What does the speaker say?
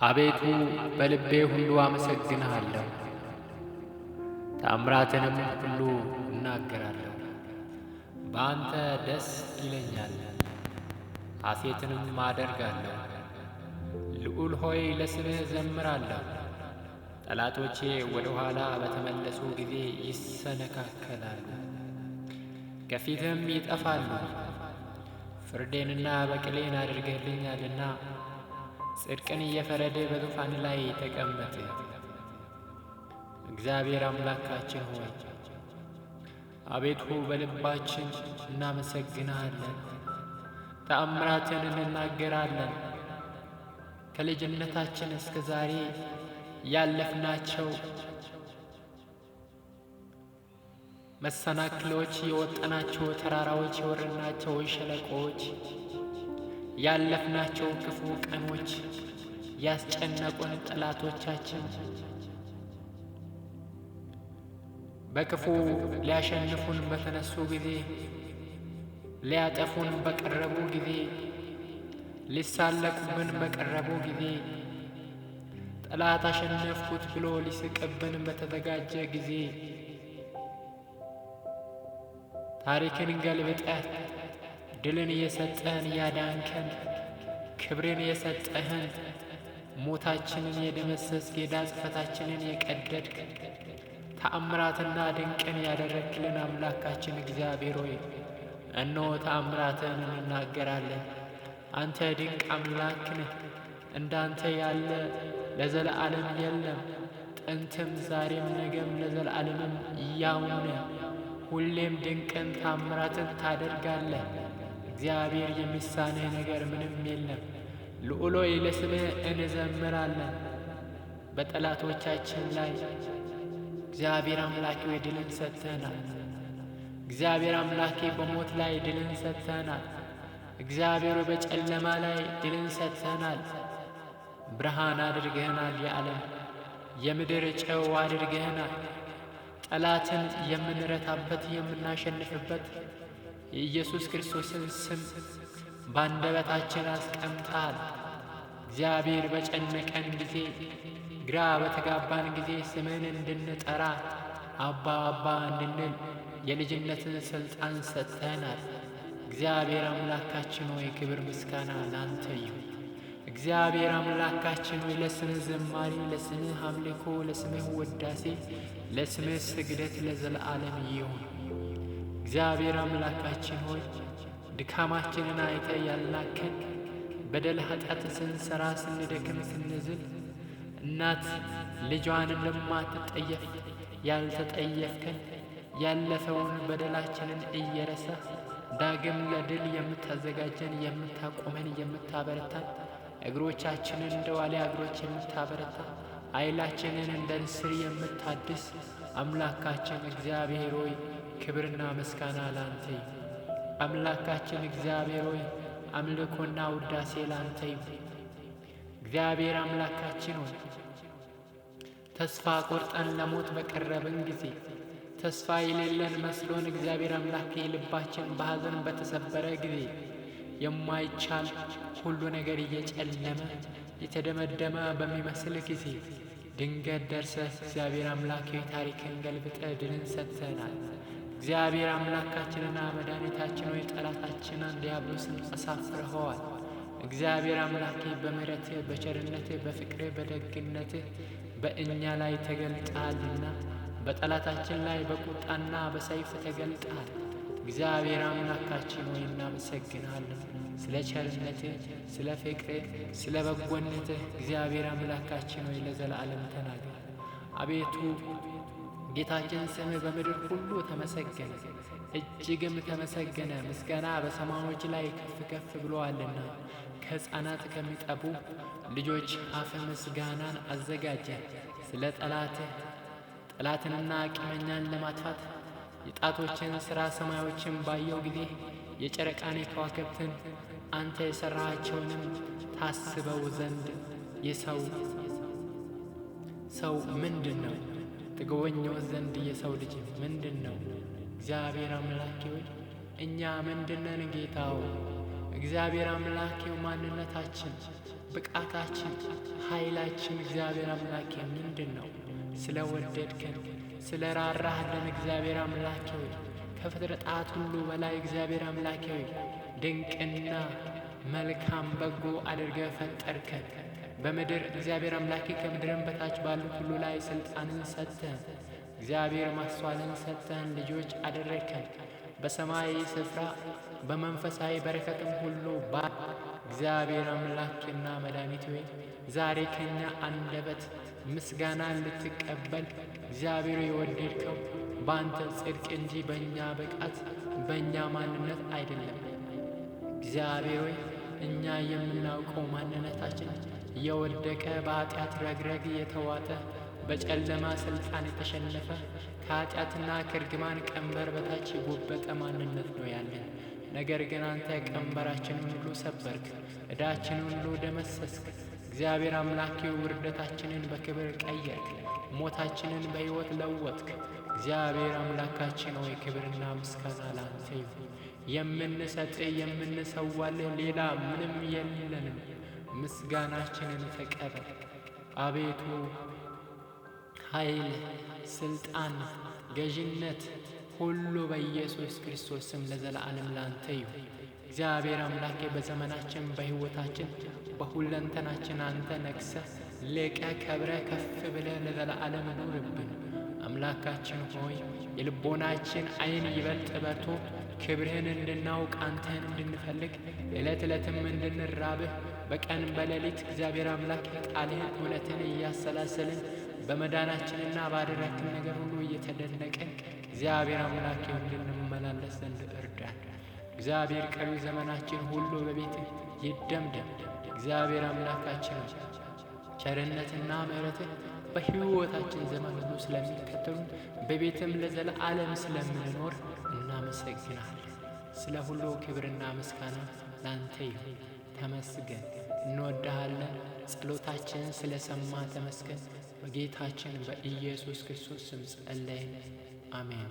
አቤቱ በልቤ ሁሉ አመሰግንሃለሁ፣ ተአምራትንም ሁሉ እናገራለሁ። በአንተ ደስ ይለኛል፣ ሐሴትንም አደርጋለሁ። ልዑል ሆይ ለስምህ እዘምራለሁ። ጠላቶቼ ወደ ኋላ በተመለሱ ጊዜ ይሰነካከላሉ፣ ከፊትህም ይጠፋሉ። ፍርዴንና በቀሌን አድርገህልኛልና ጽድቅን እየፈረድህ በዙፋን ላይ ተቀመጥህ። እግዚአብሔር አምላካችን ሆይ አቤቱ በልባችን እናመሰግንሃለን፣ ተአምራትን እንናገራለን። ከልጅነታችን እስከ ዛሬ ያለፍናቸው መሰናክሎች፣ የወጣናቸው ተራራዎች፣ የወረድናቸው ሸለቆዎች፣ ያለፍናቸው ክፉ ቀኖች፣ ያስጨነቁን ጠላቶቻችን በክፉ ሊያሸንፉን በተነሱ ጊዜ፣ ሊያጠፉን በቀረቡ ጊዜ፣ ሊሳለቁብን በቀረቡ ጊዜ፣ ጠላት አሸነፍኩት ብሎ ሊስቅብን በተዘጋጀ ጊዜ ታሪክን ገልብጠህ ድልን የሰጠህን ያዳንከን፣ ክብርን የሰጠህን፣ ሞታችንን የደመሰስክ፣ የዕዳ ጽሕፈታችንን የቀደድክ፣ ተአምራትና ድንቅን ያደረግክልን አምላካችን እግዚአብሔር ሆይ እነሆ ተአምራትህን እንናገራለን። አንተ ድንቅ አምላክ ነህ። እንዳንተ ያለ ለዘለዓለም የለም። ጥንትም ዛሬም ነገም ለዘለዓለምም ሕያው ነህ። ሁሌም ድንቅን ተአምራትን ታደርጋለህ። እግዚአብሔር የሚሳንህ ነገር ምንም የለም። ልዑል ሆይ ለስምህ እንዘምራለን። በጠላቶቻችን ላይ እግዚአብሔር አምላኬ ሆይ ድልን ሰጥተናል። እግዚአብሔር አምላኬ በሞት ላይ ድልን ሰጥተናል። እግዚአብሔር በጨለማ ላይ ድልን ሰጥተናል። ብርሃን አድርገህናል። የዓለም የምድር ጨው አድርገህናል። ጠላትን የምንረታበት የምናሸንፍበት የኢየሱስ ክርስቶስን ስም ባንደበታችን አስቀምጠሃል። እግዚአብሔር በጨነቀን ጊዜ፣ ግራ በተጋባን ጊዜ ስምህን እንድንጠራ አባ አባ እንድንል የልጅነትን ሥልጣን ሰጥተናል። እግዚአብሔር አምላካችን ሆይ ክብር ምስጋና ላንተ ይሁን። እግዚአብሔር አምላካችን ሆይ ለስምህ ዝማሬ፣ ለስምህ አምልኮ፣ ለስምህ ውዳሴ፣ ለስምህ ስግደት ለዘለዓለም ይሁን። እግዚአብሔር አምላካችን ሆይ ድካማችንን አይተህ ያልናከን፣ በደል ኃጢአት ስንሠራ ስንደክም ስንዝል እናት ልጇን እንደማትጠየፍ ያልተጠየፍከን፣ ያለፈውን በደላችንን እየረሳህ ዳግም ለድል የምታዘጋጀን፣ የምታቆመን፣ የምታበረታን፣ እግሮቻችንን እንደ ዋሊያ እግሮች የምታበረታ፣ ኃይላችንን እንደ ንስር የምታድስ አምላካችን እግዚአብሔር ሆይ ክብርና ምስጋና ላንተ ይሁን። አምላካችን እግዚአብሔር ሆይ አምልኮና ውዳሴ ላንተ ይሁን። እግዚአብሔር አምላካችን ሆይ ተስፋ ቆርጠን ለሞት በቀረብን ጊዜ፣ ተስፋ የሌለን መስሎን እግዚአብሔር አምላኬ ልባችን በሐዘን በተሰበረ ጊዜ፣ የማይቻል ሁሉ ነገር እየጨለመ የተደመደመ በሚመስል ጊዜ ድንገት ደርሰህ እግዚአብሔር አምላኬ ታሪክን ገልብጠህ ድልን ሰጥተናል። እግዚአብሔር አምላካችንና መድኃኒታችን ሆይ ጠላታችንን ዲያብሎስን አሳፍረኸዋል። እግዚአብሔር አምላኬ በምሕረትህ፣ በቸርነትህ፣ በፍቅርህ፣ በደግነትህ በእኛ ላይ ተገልጠሃልና በጠላታችን ላይ በቁጣና በሰይፍ ተገልጠሃል። እግዚአብሔር አምላካችን ሆይ እናመሰግንሃለን ስለ ቸርነትህ፣ ስለ ፍቅርህ፣ ስለ በጎነትህ። እግዚአብሔር አምላካችን ሆይ ለዘላለም ተናገር። አቤቱ ጌታችን ስምህ በምድር ሁሉ ተመሰገነ፣ እጅግም ተመሰገነ። ምስጋና በሰማዮች ላይ ከፍ ከፍ ብሎአልና ከሕፃናት ከሚጠቡ ልጆች አፍ ምስጋናን አዘጋጀ። ስለ ጠላትንና ቂመኛን ለማጥፋት የጣቶችን ሥራ ሰማዮችን ባየው ጊዜ የጨረቃን ከዋክብትን አንተ የሠራሃቸውንም ታስበው ዘንድ ሰው ምንድን ነው? ትጎበኘው ዘንድ የሰው ልጅ ምንድን ነው? እግዚአብሔር አምላኬ ሆይ እኛ ምንድነን? ጌታው እግዚአብሔር አምላኬው ማንነታችን ብቃታችን፣ ኃይላችን እግዚአብሔር አምላኬ ምንድን ነው? ስለ ወደድከን ስለ ራራህልን እግዚአብሔር አምላኬ ሆይ ከፍጥረታት ሁሉ በላይ እግዚአብሔር አምላኬ ሆይ ድንቅና መልካም በጎ አድርገህ ፈጠርከን። በምድር እግዚአብሔር አምላኬ ከምድርም በታች ባሉት ሁሉ ላይ ሥልጣንን ሰጥተን እግዚአብሔር ማስተዋልን ሰጥተን ልጆች አደረግከን። በሰማያዊ ስፍራ በመንፈሳዊ በረከትም ሁሉ እግዚአብሔር አምላኬና መድኃኒት ሆይ ዛሬ ከኛ አንደበት ምስጋናን ልትቀበል እግዚአብሔር የወደድከው በአንተ ጽድቅ እንጂ በእኛ ብቃት በእኛ ማንነት አይደለም። እግዚአብሔር ሆይ እኛ የምናውቀው ማንነታችን የወደቀ በኃጢአት ረግረግ የተዋጠ በጨለማ ሥልጣን የተሸነፈ ከኃጢአትና ከርግማን ቀንበር በታች የጎበጠ ማንነት ነው ያለን። ነገር ግን አንተ ቀንበራችንን ሁሉ ሰበርክ፣ ዕዳችንን ሁሉ ደመሰስክ። እግዚአብሔር አምላኬ ውርደታችንን በክብር ቀየርክ፣ ሞታችንን በሕይወት ለወጥክ። እግዚአብሔር አምላካችን ሆይ ክብርና ምስጋና ላንተ ይሁን። የምንሰጥህ የምንሰዋልህ ሌላ ምንም የለንም። ምስጋናችንን ተቀበል አቤቱ። ኃይል፣ ሥልጣን፣ ገዥነት ሁሉ በኢየሱስ ክርስቶስ ስም ለዘላለም ላንተ ይሁን። እግዚአብሔር አምላኬ በዘመናችን በሕይወታችን በሁለንተናችን አንተ ነግሰህ ልቀ ከብረ ከፍ ብለህ ለዘላለም ኑርብን። አምላካችን ሆይ የልቦናችን ዓይን ይበልጥ በርቶ ክብርህን እንድናውቅ አንተን እንድንፈልግ ዕለት ዕለትም እንድንራብህ በቀን በሌሊት እግዚአብሔር አምላክ ቃልህን እውነትን እያሰላሰልን በመዳናችንና ባደረግን ነገር ሁሉ እየተደነቅን እግዚአብሔር አምላኬ እንድንመላለስ ዘንድ እርዳን። እግዚአብሔር ቀሪው ዘመናችን ሁሉ በቤትህ ይደምደም። እግዚአብሔር አምላካችን ቸርነትና ምሕረትህ በሕይወታችን ዘመን ሁሉ ስለሚከተሉን በቤትም ለዘለዓለም ስለምንኖር እናመሰግናለን። ስለ ሁሉ ክብርና ምስጋና ላንተ ይሁን። ተመስገን። እንወድሃለን። ጸሎታችንን ስለ ሰማ ተመስገን። በጌታችን በኢየሱስ ክርስቶስ ስም ጸለይን። አሜን።